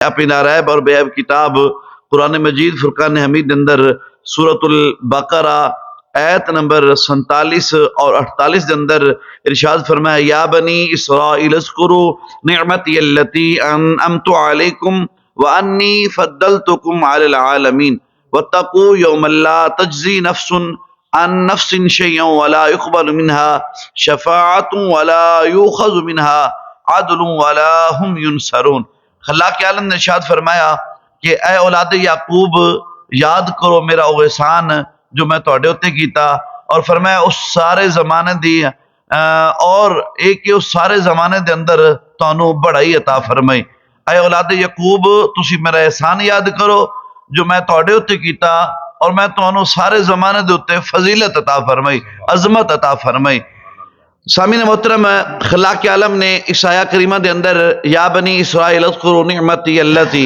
بنا ریب اور بے عیب کتاب قرآن مجید فرقان حمید اندر سورۃ البقرہ آیت نمبر 47 اور 48 دے اندر ارشاد فرمایا یا بنی اسرائیل اذکروا نعمتی التی انعمت علیکم وانی فضلتکم علی العالمین واتقوا یوما لا تجزی نفس عن نفس شیئا ولا يقبل منها شفاعت ولا یؤخذ منها عدل ولا هم ينصرون۔ اللہ کے عالم نے ارشاد فرمایا کہ اے اولاد یعقوب یاد کرو میرا وہ احسان جو میں تواڈے اتے کیتا، اور فرمایا اس سارے زمانے دی اور ایک اس سارے زمانے دے اندر تانوں بڑائی عطا فرمائی۔ اے اولاد یعقوب تسی میرا احسان یاد کرو جو میں تواڈے اتے کیتا، اور میں تانوں سارے زمانے دے اتے فضیلت عطا فرمائی، عظمت عطا فرمائی۔ سامعین محترم، خلا کے عالم نے اس آیہ کریمہ دے اندر یا بنی اسرائیل اذکروا نعمتی التی،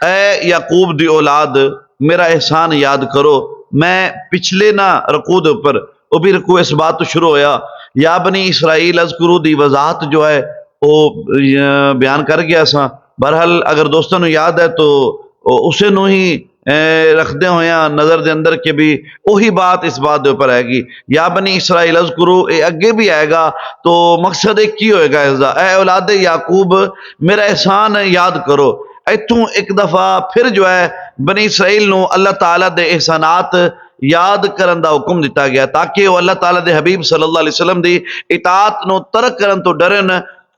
اے یعقوب دی اولاد میرا احسان یاد کرو۔ میں پچھلے نا رکوع دے اوپر وہ بھی رکوع اس بات تو شروع ہویا یا بنی اسرائیل اذکروا دی وضاحت جو ہے وہ بیان کر گیا سا۔ بہرحال اگر دوستوں نو یاد ہے تو اسے نو ہی رکھدے ہوئے نظر دے اندر کہ بھی وہی بات اس بات دے اوپر آئے گی۔ یا بنی اسرائیل اذکروا اے اگے بھی آئے گا تو مقصد ایک کی ہوئے گا اس دا، اے اولاد یعقوب میرا احسان یاد کرو۔ ایتھوں ایک دفعہ پھر جو ہے بنی اسرائیل نو اللہ تعالیٰ دے احسانات یاد کرن دا حکم دیتا گیا تاکہ وہ اللہ تعالیٰ دے حبیب صلی اللہ علیہ وسلم دی اطاعت نو ترک کرن تو ڈرن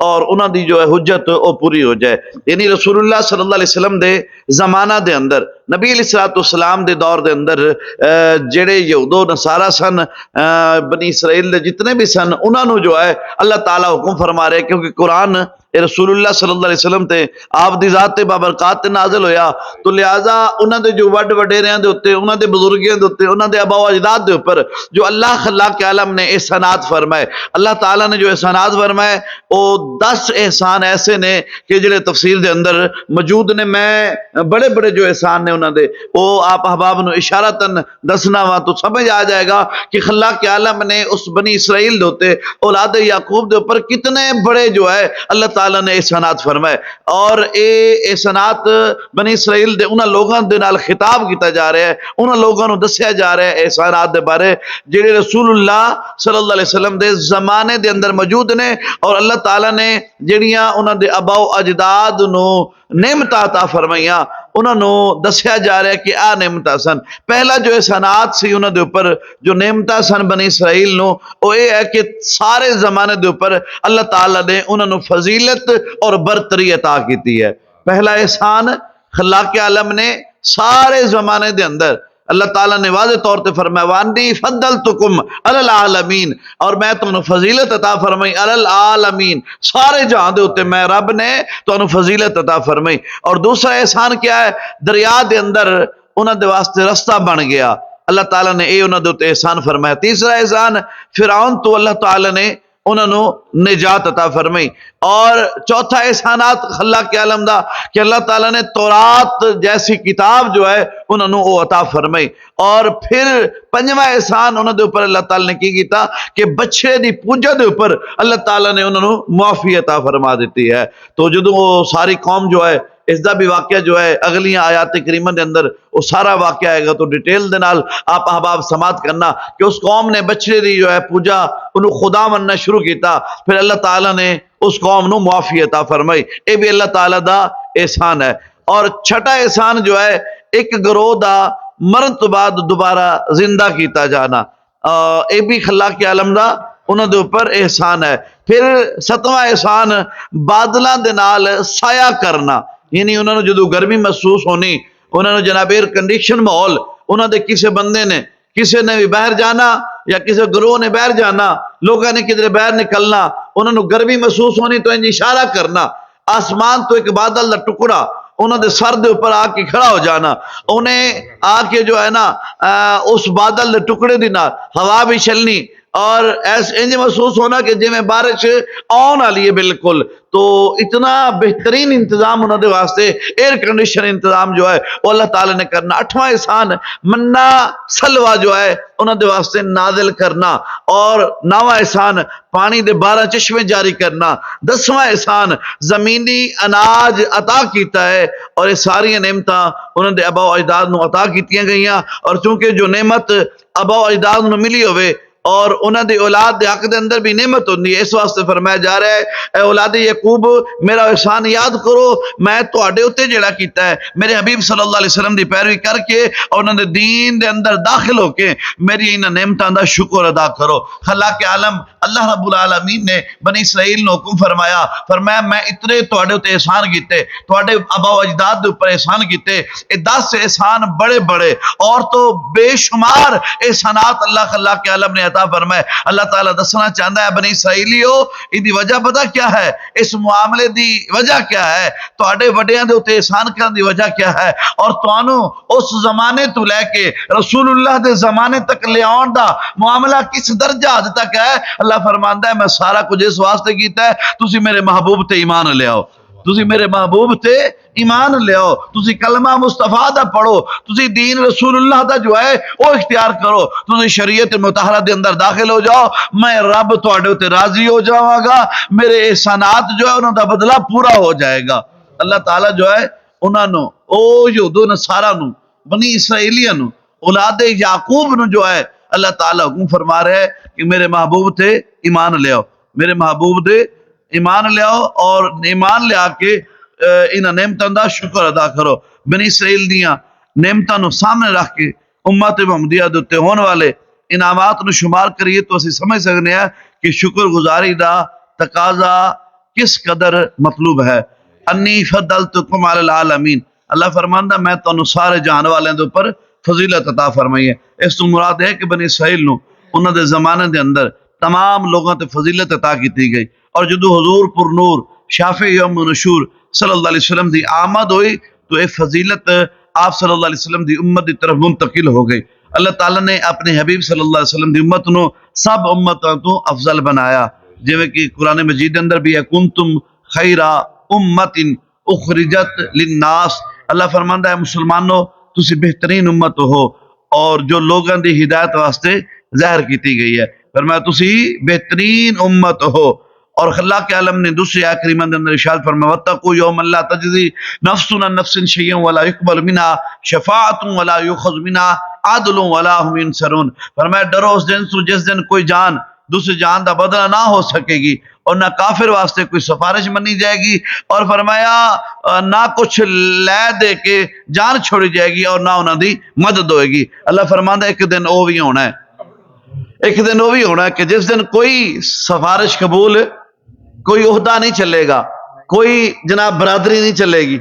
اور انہاں دی جو ہے حجت وہ پوری ہو جائے۔ یعنی رسول اللہ صلی اللہ علیہ وسلم دے زمانہ دے اندر، نبی علیہ السلام دے دور دے اندر جڑے یہود و نصارہ سن، بنی اسرائیل دے جتنے بھی سن، انہاں نو جو ہے اللہ تعالیٰ حکم فرما رہے کیونکہ قرآن رسول اللہ صلی اللہ علیہ وسلم تے آپ دی ذات تے بابرکات تے نازل ہویا، تو لہٰذا انہاں دے جو وڈ وڈیریاں دے اوتے، انہاں دے بزرگیاں دے اوتے، انہاں دے آباء و اجداد دے اوپر جو اللہ خلاق کے عالم نے احسانات فرمائے، اللہ تعالیٰ نے جو احسانات فرمائے وہ 10 احسان ایسے نے کہ جڑے تفصیل دے اندر موجود نے۔ میں بڑے بڑے جو احسان نے انہاں دے وہ آپ احباب نو اشارتاً دسنا وا تو سمجھ آ جائے گا کہ خلاق کے عالم نے اس بنی اسرائیل دے اوتے اولاد یعقوب دے اوپر کتنے بڑے جو ہے اللہ تعالیٰ نے احسانات فرمائے، اور اے احسانات بنی اسرائیل دے انہاں لوگاں دے نال خطاب کیتا جا رہا ہے، انہاں لوگاں نو دسیا جا رہا ہے احسانات دے بارے جڑے رسول اللہ صلی اللہ علیہ وسلم دے زمانے دے اندر موجود نے، اور اللہ تعالیٰ نے جڑیاں انہاں دے آباء و اجداد نو نعمت عطا فرمائیاں انہاں نو دسیا جا رہا ہے کہ آ نعمت سن۔ پہلا جو احسانات سی انہاں دے اوپر جو نعمت سن بنی اسرائیل نو وہ یہ ہے کہ سارے زمانے دے اوپر اللہ تعالیٰ نے انہاں نو فضیلت اور برتری عطا کیتی ہے۔ پہلا احسان خلاق عالم نے سارے زمانے دے اندر اللہ تعالیٰ نے واضح طور تے فرمایا وانی فضلتکم علی العالمین، اور میں تمہیں فضیلت عطا فرمائی علی العالمین، سارے جہاں دے ہوتے میں رب نے تمہیں فضیلت عطا فرمائی۔ اور دوسرا احسان کیا ہے؟ دریا دے اندر انہاں دے واسطے رستہ بن گیا، اللہ تعالیٰ نے اے انہاں دے اوتے احسان فرمایا۔ تیسرا احسان فرعون تو اللہ تعالیٰ نے انہوں نے نجات عطا فرمائی۔ اور چوتھا احسانات خلاق کے عالم دا کہ اللہ تعالیٰ نے تورات جیسی کتاب جو ہے انہوں نے وہ عطا فرمائی۔ اور پھر پنجواں احسان انہوں دے اوپر اللہ تعالیٰ نے کی کیتا کہ بچے دی پوجا دے اوپر اللہ تعالیٰ نے انہوں نے معافی عطا فرما دیتی ہے۔ تو جدوں وہ ساری قوم جو ہے اس دا بھی واقعہ جو ہے اگلی آیات کریمہ دے اندر وہ سارا واقعہ آئے گا تو ڈیٹیل دے نال آپ احباب سماعت کرنا کہ اس قوم نے بچے دی جو ہے پوجا انہوں خدا مننا شروع کیتا، پھر اللہ تعالیٰ نے اس قوم نو معافی عطا فرمائی۔ اے بھی اللہ تعالیٰ دا احسان ہے۔ اور چھٹا احسان جو ہے ایک گروہ دا مرن تو بعد دوبارہ زندہ کیتا جانا، اے بھی خلاق کے عالم دا انہوں دے اوپر احسان ہے۔ پھر ستواں احسان بادلاں دے نال سایہ کرنا، یعنی انہوں نے جدو گرمی محسوس ہونی، انہوں نے جناب ایئر کنڈیشن ماحول، انہوں نے کسی بندے نے کسی نے بھی باہر جانا یا کسی گروہ نے باہر جانا، لوگوں نے کدھر باہر نکلنا، انہوں نے گرمی محسوس ہونی تو انہیں اشارہ کرنا، آسمان تو ایک بادل دا ٹکڑا انہوں نے سر دے اوپر آ کے کھڑا ہو جانا، انہیں آ کے جو ہے نا اس بادل دے ٹکڑے دی نال ہوا بھی چلنی، اور ایسے انج محسوس ہونا کہ جی میں بارش آن والی ہے بالکل. تو اتنا بہترین انتظام انہوں نے واسطے ایئر کنڈیشن انتظام جو ہے وہ اللہ تعالیٰ نے کرنا. 8واں احسان منا سلوا جو ہے انہوں نے واسطے نازل کرنا. اور 9واں احسان پانی دے 12 چشمے جاری کرنا. 10واں احسان زمینی اناج عطا کیتا ہے. اور یہ ساری نعمتاں انہوں نے ابا و اجداد نو عطا کیتیاں گئیاں. اور چونکہ جو نعمت ابا و اجداد نو ملی ہوئے اور انہوں دی اولاد دے حق دے اندر بھی نعمت ہوندی ہے، اس واسطے فرمایا جا رہا ہے اے اولاد یعقوب میرا احسان یاد کرو میں تواڈے اوتے جڑا کیتا ہے. میرے حبیب صلی اللہ علیہ وسلم دی پیروی کر کے اور انہوں نے دین دے اندر داخل ہو کے میری انہاں نعمتاں دا شکر ادا کرو. خلاق عالم اللہ رب العالمین نے بنی اسرائیل نو حکم فرمایا میں اتنے تواڈے اوتے احسان کیتے، تواڈے آبا و اجداد دے اوپر احسان کیتے. اے 10 احسان بڑے بڑے اور تو بے شمار احسانات اللہ خلاق عالم نے عطا فرمائے. اللہ تعالیٰ دسنا چاہتا ہے بنی اسرائیلیو اس دی وجہ پتہ کیا ہے، اس معاملے دی وجہ کیا ہے، تواڈے وڈیاں دے اوتے احسان کرن دی وجہ کیا ہے، اور تانوں اس زمانے تو لے کے رسول اللہ دے زمانے تک لے آن دا معاملہ کس درجہ حد تک ہے. اللہ فرماندا ہے میں سارا کچھ اس واسطے کیتا ہے تسی میرے محبوب تے ایمان لے آؤ، تسی میرے محبوب تے ایمان لے آؤ، تسی کلمہ مصطفیٰ دا پڑھو، تسی دین رسول اللہ دا جو ہے وہ اختیار کرو، تسی شریعت مطہرہ دے اندر داخل ہو جاؤ. میں رب تواڈے تے راضی ہو جاواں گا، میرے احسانات جو ہے انہاں دا بدلہ پورا ہو جائے گا. اللہ تعالیٰ جو ہے انہاں نو او یہودو نصارا نو بنی اسرائیلیاں نو اولاد یعقوب نو جو ہے اللہ تعالیٰ حکم فرما رہے ہے کہ میرے محبوب تے ایمان لے آؤ، میرے محبوب تے ایمان لے آؤ اور ایمان لے آ کے انہاں نعمتاں دا شکر ادا کرو. بنی اسرائیل دیاں نعمتاں نو سامنے رکھ کے امت محمدیہ دے اوتے ہون والے انعامات نو شمار کریے تو اسی سمجھ سکنے ہیں کہ شکر گزاری دا تقاضا کس قدر مطلوب ہے. انی فضلتکم علی العالمین، اللہ فرماندا میں تانوں سارے جہان والوں دے اوپر فضیلت عطا فرمائی ہے. اس تو مراد ہے کہ بنی اسرائیل نو انہاں دے زمانے دے اندر تمام لوگاں تے فضیلت عطا کیتی گئی. اور جدو حضور پر نور شافع یوم نشور صلی اللہ علیہ وسلم دی آمد ہوئی تو یہ فضیلت آپ صلی اللہ علیہ وسلم دی امت دی طرف منتقل ہو گئی. اللہ تعالیٰ نے اپنے حبیب صلی اللہ علیہ وسلم دی امت نو سب امتوں تو افضل بنایا، جو کہ قرآن مجید اندر بھی ہے کنتم خیر امت اخرجت للناس. اللہ فرماندا ہے مسلمانوں تسی بہترین امت ہو اور جو لوگاں دی ہدایت واسطے ظاہر کیتی گئی ہے. فرمایا تسی بہترین امت ہو. اور خلاق عالم نے دوسری آیت کریمہ کے اندر ارشاد فرمایا واتقوا یوما لا تجزی نفس عن نفس شیئا ولا يقبل منها شفاعت ولا یؤخذ منها عدل ولا هم ينصرون. فرمایا ڈرو اس دن سے جس دن کوئی جان دوسری جان دا بدلہ نہ ہو سکے گی اور نہ کافر واسطے کوئی سفارش منی جائے گی، اور فرمایا نہ کچھ لے دے کے جان چھوڑی جائے گی اور نہ انہاں دی مدد ہوئے گی. اللہ فرماندا ہے ایک دن وہ بھی ہونا ہے، ایک دن وہ بھی ہونا ہے کہ جس دن کوئی سفارش قبول، کوئی عہدہ نہیں چلے گا، کوئی جناب برادری نہیں چلے گی،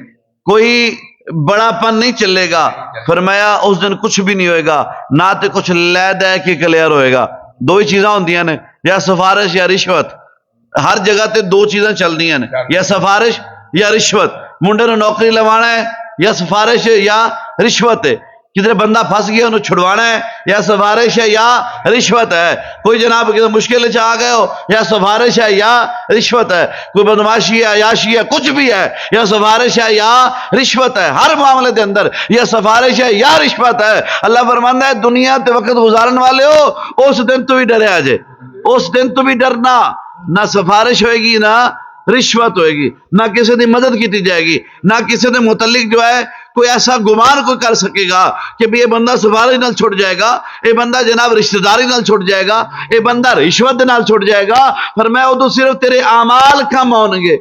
کوئی بڑا پن نہیں چلے گا. فرمایا اس دن کچھ بھی نہیں ہوئے گا، نہ تے کچھ لے دے کے کلیئر ہوئے گا. دو ہی چیزاں ہوندیاں نے، یا سفارش یا رشوت. ہر جگہ تے دو چیزاں چل رہی ہیں، یا سفارش یا رشوت. منڈے نو نوکری لوانا ہے یا سفارش یا رشوت ہے، کدھر بندہ پھنس گیا انہوں چھڑوانا ہے یا سفارش ہے یا رشوت ہے. کوئی جناب کدھر مشکل چ آ گئے ہو یا سفارش ہے یا رشوت ہے. کوئی بدماشی ہے، عیاشی ہے، کچھ بھی ہے یا سفارش ہے یا رشوت ہے. ہر معاملے کے اندر یا سفارش ہے یا رشوت ہے. اللہ فرماندا ہے دنیا تے وقت گزارن والے ہو اس دن تو بھی ڈرے آجے، اس دن تو بھی ڈرنا. نہ سفارش ہوئے گی نہ رشوت ہوئے گی، نہ کسی دی مدد کی جائے گی، نہ کسی دے متعلق جو ہے کوئی ایسا گمان کوئی کر سکے گا کہ بھی یہ بندہ سفارش نال چھوڑ جائے گا، یہ بندہ جناب رشتہ داری نال چھوڑ جائے گا، یہ بندہ رشوت نال چھوڑ جائے گا. فرمایا وہ تو صرف تیرے اعمال کم ہون گے،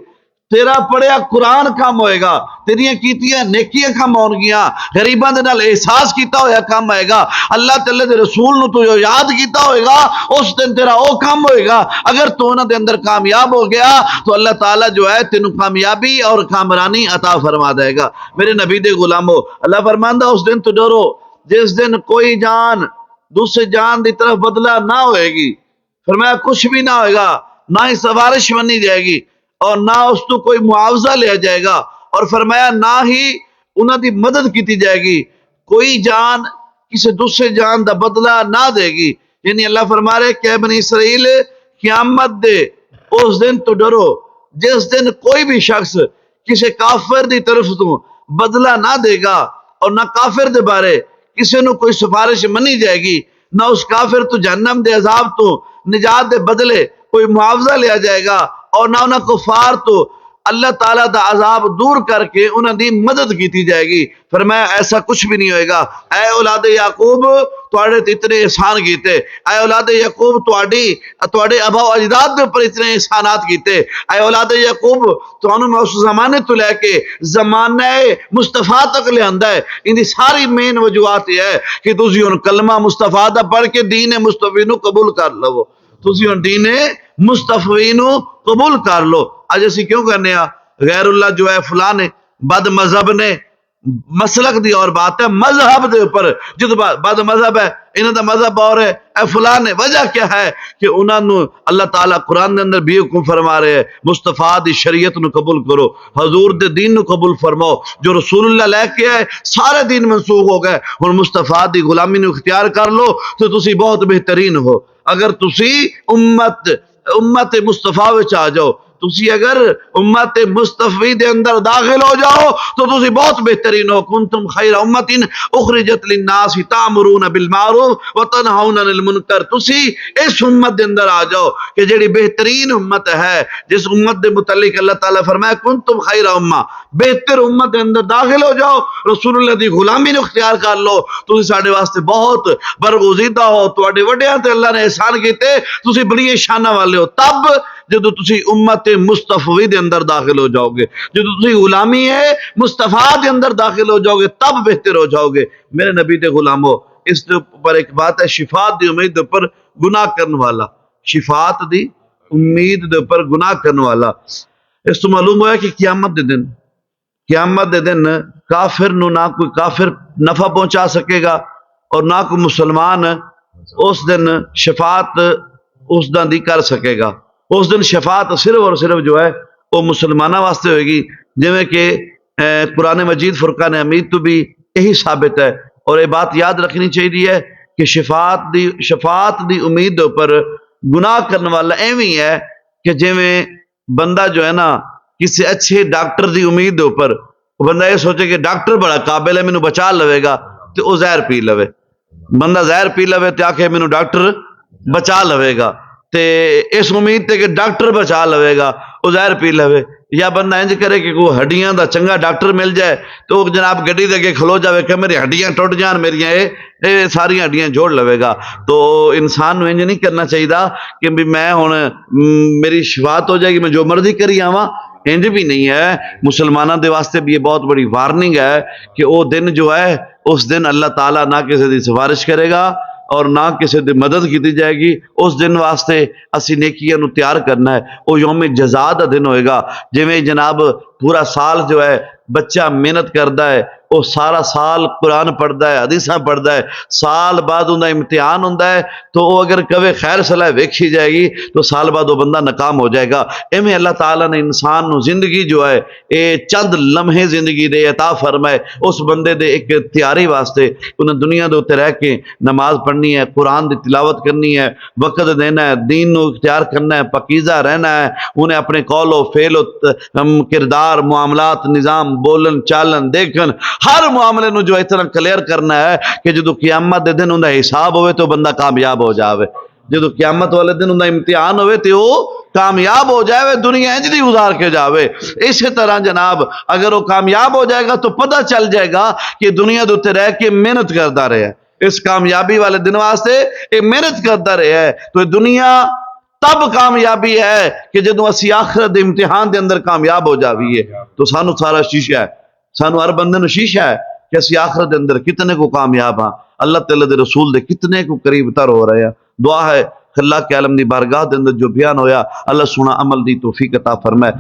تیرا پڑھیا قرآن کم ہوئے گا، تیریاں کیتیاں نیکیاں کم ہون گیاں، غریباں دے نال احساس کیتا ہویا کم ہوئے گا، اللہ تعالی دے رسول نو تو یاد کیتا ہوئے گا، اس دن تیرا او کم ہوئے گا. اگر تو انہاں دے اندر کامیاب ہو گیا تو اللہ تعالیٰ جو ہے تینوں کامیابی اور کامرانی عطا فرما دے گا. میرے نبی دے غلامو اللہ فرماندا اس دن تو ڈرو جس دن کوئی جان دوسرے جان دی طرف بدلہ نہ ہوئے گی. فرمایا کچھ بھی نہ ہوئے گا، نہ ہی سفارش منی جائے گی اور نہ اس تو کوئی معاوضہ لیا جائے گا، اور فرمایا نہ ہی انہاں دی مدد کیتی جائے گی. کوئی جان کسی دوسرے جان دا بدلہ نہ دے گی. یعنی اللہ فرما رہے کہ اے بنی اسرائیل قیامت دے اس دن تو ڈرو جس دن کوئی بھی شخص کسی کافر دی طرف تو بدلہ نہ دے گا اور نہ کافر دے بارے کسی نو کوئی سفارش منی جائے گی، نہ اس کافر تو جہنم دے عذاب تو نجات دے بدلے کوئی معاوضہ لیا جائے گا اور نہ انہاں کفار تو اللہ تعالیٰ دا عذاب دور کر کے انہاں دی مدد کیتی جائے گی۔ فرمایا ایسا کچھ بھی نہیں ہوئے گا۔ اے اولاد یعقوب تواڈے تے اتنے احسان کیتے، اے اولاد یعقوب تواڈے آبا و اجداد دے اوپر اتنے احسانات کیتے، اے اولاد یعقوب تانوں میں اس زمانے تو لے کے زمانہ مصطفیٰ تک لے آندا ہے۔ ان دی ساری مین وجوہات یہ ہے کہ تسی ہن کلمہ مصطفیٰ دا پڑھ کے دین مصطفی نو قبول کر لو، تسی ہن دین مصطفی نو قبول کر لو۔ اج اسی کیوں کرنے آ غیر اللہ جو ہے فلاں نے بد مذہب نے مسلک دی اور بات ہے، مذہب دے اوپر جد بد مذہب ہے انہاں دا مذہب اور ہے، اے فلاں نے وجہ کیا ہے کہ انہاں نو اللہ تعالیٰ قرآن دے اندر بھی حکم فرما رہے ہیں مصطفیٰ دی شریعت نو قبول کرو، حضور دے دین نو قبول فرماؤ، جو رسول اللہ لے کے آئے سارے دین منسوخ ہو گئے، ہن مصطفیٰ دی غلامی نو اختیار کر لو تو تسی بہت بہترین ہو۔ اگر تسی امت مصطفیٰ وچ آ جاؤ، تسی اگر امت مصطفی دے اندر داخل ہو جاؤ تو تسی بہت بہترین ہو۔ کنتم خیر امت اخرجت للناس تامرون بالمعروف وتنہون عن المنکر، تسی اس امت دے اندر آ جاؤ کہ جڑی بہترین امت ہے، جس امت دے متعلق اللہ تعالیٰ فرمایا کنتم خیر امہ، بہتر امت دے اندر داخل ہو جاؤ، رسول اللہ دی غلامی نو اختیار کر لو، تسی ساڈے واسطے بہت برگزیدہ ہو، تواڈے وڈیاں تے اللہ نے احسان کیتے، تسی بڑی شاناں والے ہو۔ تب جدو تسی امت مصطفی دے اندر داخل ہو جاؤ گے، جدو تسی غلامی ہے مصطفیٰ دے اندر داخل ہو جاؤ گے تب بہتر ہو جاؤ گے۔ میرے نبی دے غلامو، اس دے اوپر ایک بات ہے شفاعت دی امید دے اوپر گناہ کرنے والا، شفاعت دی امید دے اوپر گناہ کرنے والا۔ اس تو معلوم ہوا کہ قیامت دے دن کافر نو نہ کوئی کافر نفع پہنچا سکے گا اور نہ کوئی مسلمان اس دن شفاعت اس دن دی کر سکے گا۔ اس دن شفاعت صرف اور صرف جو ہے وہ مسلمانہ واسطے ہوئے گی، جویں کہ قرآن مجید فرقان حمید تو بھی یہی ثابت ہے۔ اور یہ بات یاد رکھنی چاہیے کہ شفاعت دی امید پر گناہ کرنے والا ایویں ہے کہ جویں بندہ جو ہے نا کسی اچھے ڈاکٹر دی امید پر بندہ یہ سوچے کہ ڈاکٹر بڑا قابل ہے مینوں بچا لوے گا تو وہ زہر پی لوے، بندہ زہر پی لوے تو آکھے مینوں ڈاکٹر بچا لوے گا، تے اس امید تے کہ ڈاکٹر بچا لوے گا وہ زہر پی لوے۔ یا بندہ انج کرے کہ کوئی ہڈیاں دا چنگا ڈاکٹر مل جائے تو وہ جناب گڈی دے کے کھلو جاوے کہ میری ہڈیاں ٹوٹ جان، میری اے ساری ہڈیاں جوڑ لوے گا۔ تو انسان نو انج نہیں کرنا چاہیے کہ بھی میں ہن میری شفاعت ہو جائے گی میں جو مرضی کری آواں، انج بھی نہیں ہے۔ مسلمانوں دے واسطے بھی یہ بہت بڑی وارننگ ہے کہ وہ دن جو ہے اس دن اللہ تعالیٰ نہ کسی دی سفارش کرے گا اور نہ کسی دی مدد کی جائے گی۔ اس دن واسطے اسی نیکیاں نو تیار کرنا ہے، وہ یوم جزا دا دن ہوئے گا۔ جویں جناب پورا سال جو ہے بچہ محنت کرتا ہے، وہ سارا سال قرآن پڑھتا ہے، حدیثاں پڑھتا ہے، سال بعد انہوں امتحان ہوتا ہے تو وہ اگر کبھی خیر صلاح ویکھی جائے گی تو سال بعد وہ بندہ ناکام ہو جائے گا۔ ایویں اللہ تعالیٰ نے انسان نو زندگی جو ہے اے چند لمحے زندگی دے عطا فرمائے اس بندے دے ایک تیاری واسطے، انہیں دنیا دے اتنے رہ کے نماز پڑھنی ہے، قرآن دی تلاوت کرنی ہے، وقت دینا ہے، دین نو اختیار کرنا ہے، پاکیزہ رہنا ہے، انہیں اپنے قول و فعل و کردار، معاملات، نظام، بولن چالن، دیکھن، ہر معاملے نو جو اتنا کلیئر کرنا ہے کہ جدو قیامت دے دن انہیں حساب ہوئے تو بندہ کامیاب ہو جاوے، جدو قیامت والے دن انہیں امتحان ہوئے تو وہ کامیاب ہو جائے، دنیا انج دی گزار کے جاوے۔ اسی طرح جناب اگر وہ کامیاب ہو جائے گا تو پتہ چل جائے گا کہ دنیا دے اتنے رہ کے محنت کرتا رہے ہے، اس کامیابی والے دن واسطے یہ محنت کرتا رہے ہے۔ تو دنیا تب کامیابی ہے کہ جدو اسی آخرت دے امتحان دے اندر کامیاب ہو جاویے۔ تو سانو سارا شیشہ ہے، سانو ہر بندے نو شیشہ ہے کہ اسی آخرت دے اندر کتنے کو کامیاب ہاں، اللہ تعالیٰ دے رسول دے کتنے کو قریب تر ہو رہے ہیں۔ دعا ہے اللہ کے عالم دی بارگاہ دے اندر جو بیان ہویا اللہ سنا عمل دی توفیق عطا فرمائے۔